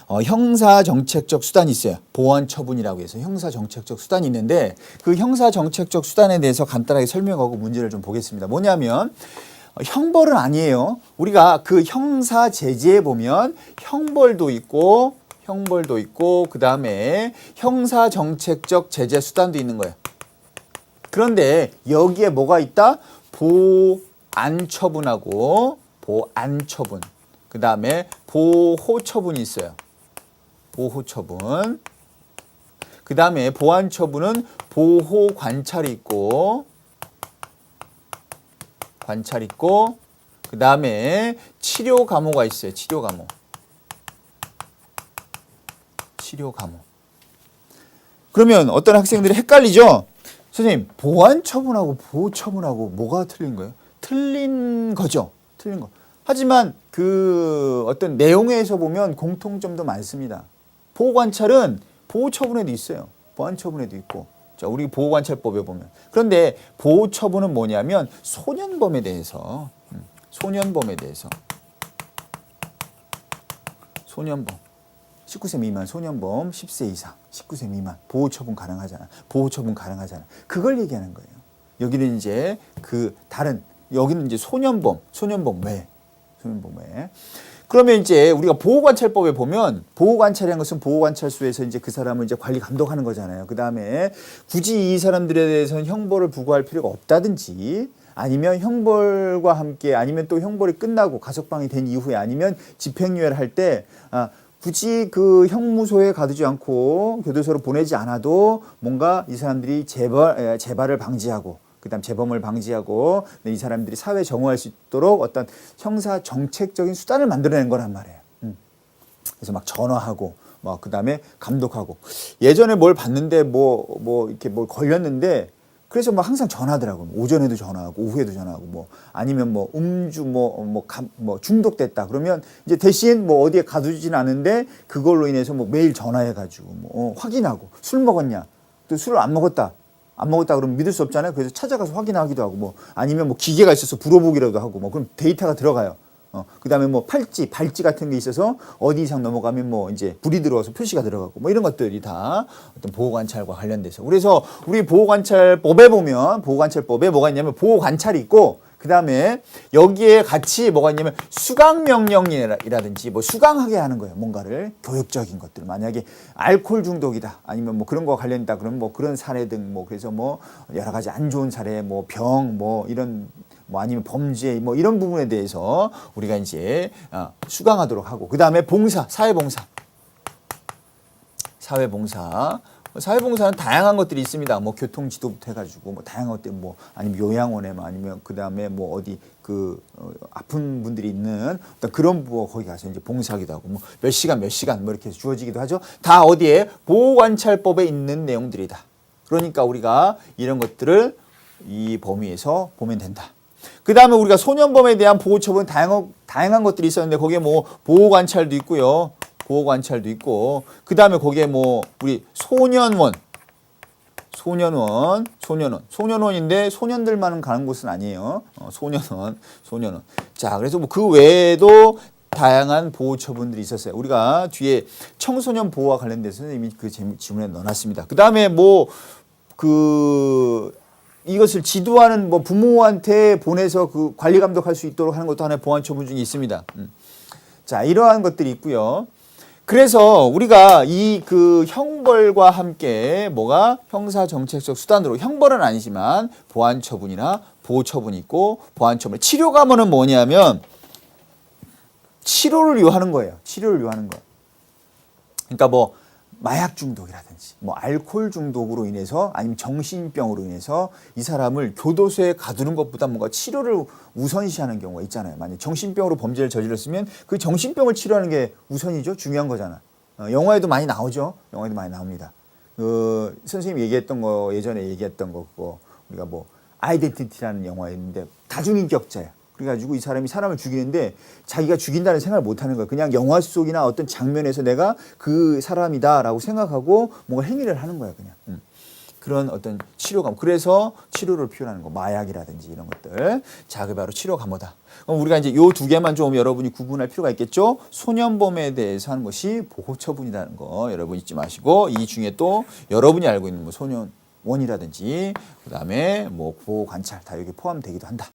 형사정책적 수단이 있어요. 보완처분이라고 해서 형사정책적 수단이 있는데 그 형사정책적 수단에 대해서 간단하게 설명하고 문제를 좀 보겠습니다. 뭐냐면 형벌은 아니에요. 우리가 그 형사 제재에 보면 형벌도 있고 그 다음에 형사정책적 제재 수단도 있는 거예요. 그런데 여기에 뭐가 있다? 보안처분하고 보안처분, 그 다음에 보호처분이 있어요. 보호처분. 그 다음에 보안처분은 보호관찰이 있고 그 다음에 치료감호가 있어요. 치료감호. 그러면 어떤 학생들이 헷갈리죠? 선생님, 보안처분하고 보호처분하고 뭐가 틀린 거예요? 틀린 거죠. 틀린 거. 하지만 그 어떤 내용에서 보면 공통점도 많습니다. 보호관찰은 보호처분에도 있어요. 보안처분에도 있고. 자, 우리 보호관찰법에 보면. 그런데 보호처분은 뭐냐면 소년범에 대해서. 소년범. 19세 미만 소년범 10세 이상 19세 미만 보호처분 가능하잖아. 그걸 얘기하는 거예요. 여기는 이제 그 다른 여기는 이제 소년범 외. 그러면 이제 우리가 보호관찰법에 보면 보호관찰이라는 것은 보호관찰소에서 이제 그 사람을 이제 관리 감독하는 거잖아요. 그 다음에 굳이 이 사람들에 대해서는 형벌을 부과할 필요가 없다든지 아니면 형벌과 함께 아니면 또 형벌이 끝나고 가석방이 된 이후에 아니면 집행유예를 할 때 굳이 그 형무소에 가두지 않고 교도소로 보내지 않아도 뭔가 이 사람들이 재발을 방지하고 그다음 재범을 방지하고 이 사람들이 사회에 적응할 수 있도록 어떤 형사 정책적인 수단을 만들어낸 거란 말이에요. 그래서 막 전화하고 막 그다음에 감독하고 예전에 뭘 봤는데 뭐 이렇게 뭘 걸렸는데 그래서 막 항상 전화하더라고요. 오전에도 전화하고 오후에도 전화하고 뭐 아니면 뭐 음주 뭐 중독됐다 그러면 이제 대신 뭐 어디에 가두지는 않은데 그걸로 인해서 뭐 매일 전화해가지고 뭐 확인하고 술 먹었냐 또 술을 안 먹었다 그러면 믿을 수 없잖아요. 그래서 찾아가서 확인하기도 하고 뭐 아니면 뭐 기계가 있어서 불어보기라도 하고 뭐 그럼 데이터가 들어가요. 그다음에 뭐 발찌 같은 게 있어서 어디 이상 넘어가면 뭐 이제 불이 들어와서 표시가 들어가고 뭐 이런 것들이 다 어떤 보호관찰과 관련돼서 그래서 우리 보호관찰법에 보면 보호관찰법에 뭐가 있냐면 보호관찰이 있고 그다음에 여기에 같이 뭐가 있냐면 수강명령이라든지 뭐 수강하게 하는 거예요. 뭔가를 교육적인 것들 만약에 알코올 중독이다 아니면 뭐 그런 거 관련이다 그러면 뭐 그런 사례 등 뭐 그래서 뭐 여러 가지 안 좋은 사례 뭐 병 뭐 이런 뭐 아니면 범죄 뭐 이런 부분에 대해서 우리가 이제 수강하도록 하고 그 다음에 사회봉사는 다양한 것들이 있습니다. 뭐 교통지도부터 해가지고 뭐 다양한 것들 뭐 아니면 요양원에 뭐 아니면 그 다음에 뭐 어디 그 아픈 분들이 있는 어떤 그런 뭐 거기 가서 이제 봉사하기도 하고 뭐 몇 시간 뭐 이렇게 주어지기도 하죠. 다 어디에 보호관찰법에 있는 내용들이다. 그러니까 우리가 이런 것들을 이 범위에서 보면 된다. 그 다음에 우리가 소년범에 대한 보호처분 다양한 것들이 있었는데 거기에 뭐 보호관찰도 있고요. 그 다음에 거기에 뭐 우리 소년원인데 소년들만 가는 곳은 아니에요. 소년원. 자, 그래서 뭐 그 외에도 다양한 보호처분들이 있었어요. 우리가 뒤에 청소년 보호와 관련돼서 이미 그 지문에 넣어놨습니다. 그 다음에 이것을 지도하는 뭐 부모한테 보내서 그 관리 감독할 수 있도록 하는 것도 하나의 보안 처분 중에 있습니다. 자, 이러한 것들이 있고요. 그래서 우리가 이 그 형벌과 함께 뭐가 형사 정책적 수단으로 형벌은 아니지만 보안 처분이나 보호 처분이 있고 보안 처분. 치료 감호는 뭐냐면 치료를 요하는 거예요. 그러니까 뭐 마약 중독이라든지 뭐 알코올 중독으로 인해서 아니면 정신병으로 인해서 이 사람을 교도소에 가두는 것보다 뭔가 치료를 우선시하는 경우가 있잖아요. 만약 정신병으로 범죄를 저질렀으면 그 정신병을 치료하는 게 우선이죠. 중요한 거잖아. 영화에도 많이 나오죠. 영화에도 많이 나옵니다. 선생님이 얘기했던 거 예전에 얘기했던 거 그거 우리가 뭐 아이덴티티라는 영화였는데 다중인격자야. 그래가지고 이 사람이 사람을 죽이는데 자기가 죽인다는 생각을 못하는 거야. 그냥 영화 속이나 어떤 장면에서 내가 그 사람이다라고 생각하고 뭔가 행위를 하는 거야. 그냥 그런 어떤 치료감. 그래서 치료를 필요하는 거. 마약이라든지 이런 것들. 자, 그게 바로 치료 감호다. 그럼 우리가 이제 요 두 개만 좀 여러분이 구분할 필요가 있겠죠. 소년범에 대해서 하는 것이 보호 처분이라는 거 여러분 잊지 마시고 이 중에 또 여러분이 알고 있는 뭐 소년원이라든지 그다음에 뭐 보호 관찰 다 여기 포함되기도 한다.